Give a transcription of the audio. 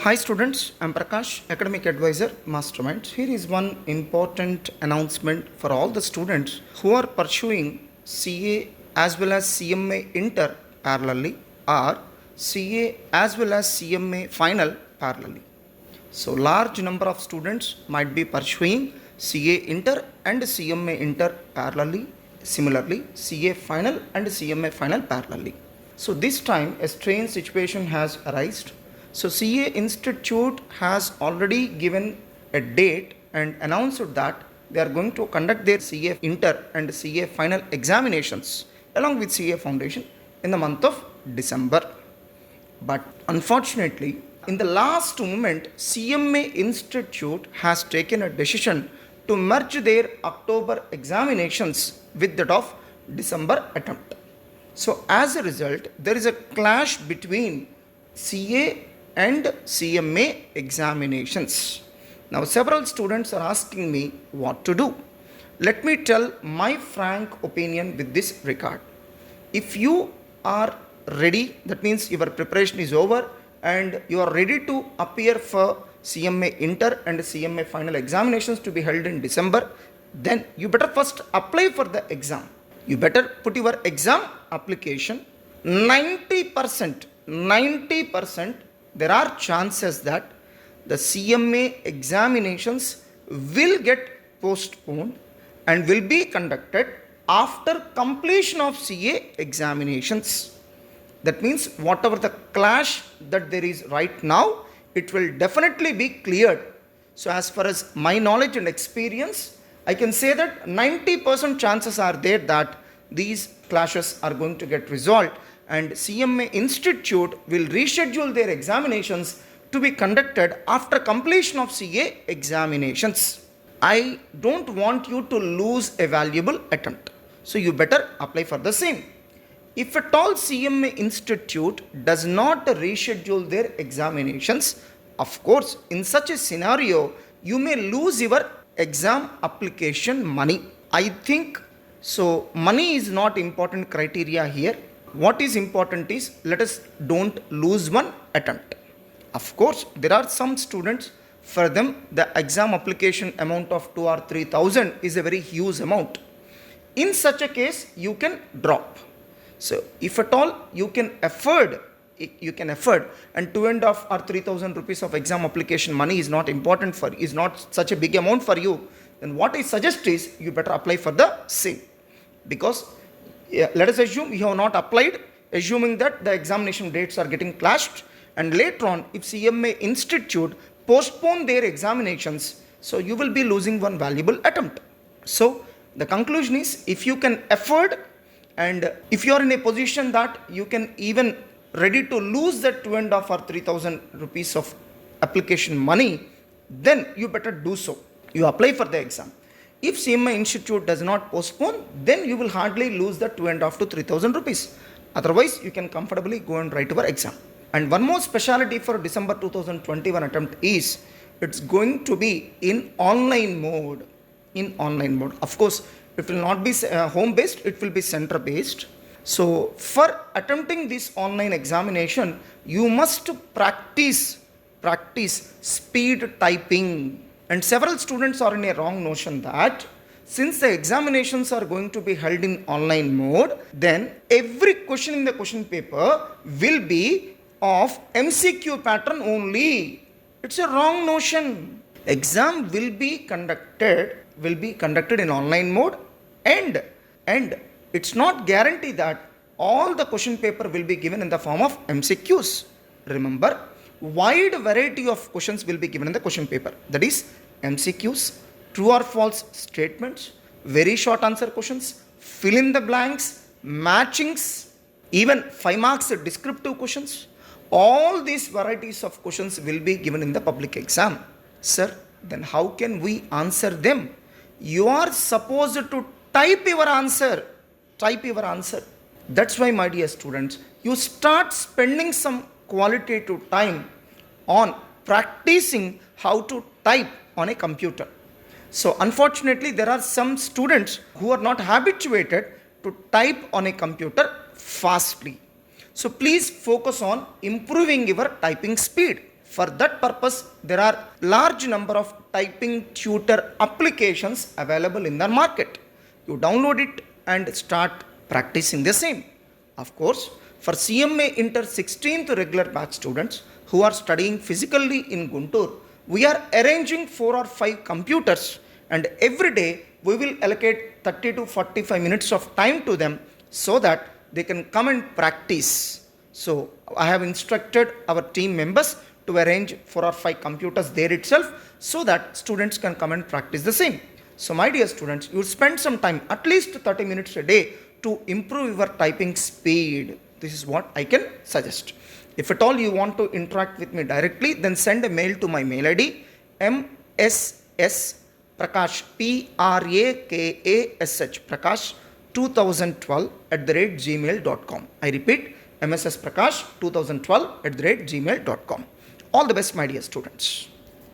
Hi students, I'm Prakash, Academic Advisor, Mastermind. Here is one important announcement for all the students who are pursuing CA as well as CMA Inter parallelly or CA as well as CMA Final parallelly. So large number of students might be pursuing CA Inter and CMA Inter parallelly, similarly CA Final and CMA Final parallelly. So this time a strange situation has arisen. So CA Institute has already given a date and announced that they are going to conduct their CA Inter and CA Final examinations along with CA Foundation in the month of December. But unfortunately, in the last moment, CMA Institute has taken a decision to merge their October examinations with that of December attempt. So as a result, there is a clash between CA and CMA examinations. Now several students are asking me what to do. Let me tell my frank opinion with this regard. If you are ready, that means your preparation is over and you are ready to appear for CMA Inter and CMA Final examinations to be held in December, then you better first apply for the exam. You better put your exam application. 90% there are chances that the CMA examinations will get postponed and will be conducted after completion of CA examinations. That means whatever the clash that there is right now, it will definitely be cleared. So as far as my knowledge and experience, I can say that 90% chances are there that these clashes are going to get resolved and CMA Institute will reschedule their examinations to be conducted after completion of CA examinations. I don't want you to lose a valuable attempt. So you better apply for the same. If at all CMA Institute does not reschedule their examinations, of course, in such a scenario, you may lose your exam application money. I think so. Money is not important criteria here. What is important is let us don't lose one attempt. Of course, there are some students, for them the exam application amount of 2 or 3,000 is a very huge amount. In such a case, you can drop. So if at all you can afford, and 2.5 or 3,000 rupees of exam application money is not important for, is not such a big amount for you, then what I suggest is you better apply for the same. Because let us assume you have not applied, assuming that the examination dates are getting clashed, and later on if CMA Institute postpone their examinations, so you will be losing one valuable attempt. So the conclusion is, if you can afford and if you are in a position that you can even ready to lose that 2.5 or 3,000 rupees of application money, then you better do so. You apply for the exam. If CMA Institute does not postpone, then you will hardly lose the 2.5 to 3,000 rupees. Otherwise, you can comfortably go and write your exam. And one more specialty for December 2021 attempt is, it's going to be in online mode. In online mode. Of course, it will not be home-based, it will be center-based. So, for attempting this online examination, you must practice speed typing. And several students are in a wrong notion that since the examinations are going to be held in online mode, then every question in the question paper will be of MCQ pattern only. It's a wrong notion. Exam will be conducted in online mode, and it's not guaranteed that all the question paper will be given in the form of MCQs. Remember, wide variety of questions will be given in the question paper. That is MCQs, true or false statements, very short answer questions, fill in the blanks, matchings, even 5 marks descriptive questions. All these varieties of questions will be given in the public exam. Sir, then how can we answer them? You are supposed to type your answer. That's why, my dear students, you start spending some qualitative time on practicing how to type on a computer. So unfortunately, there are some students who are not habituated to type on a computer fastly. So please focus on improving your typing speed. For that purpose, there are large number of typing tutor applications available in the market. You download it and start practicing the same. Of course, for CMA Inter 16th regular batch students who are studying physically in Guntur, we are arranging 4 or 5 computers, and every day we will allocate 30 to 45 minutes of time to them so that they can come and practice. So I have instructed our team members to arrange 4 or 5 computers there itself so that students can come and practice the same. So my dear students, you spend some time, at least 30 minutes a day, to improve your typing speed. This is what I can suggest. If at all you want to interact with me directly, then send a mail to my mail ID mssprakash prakash 2012 @gmail.com. I repeat, mssprakash 2012 @gmail.com. All the best, my dear students.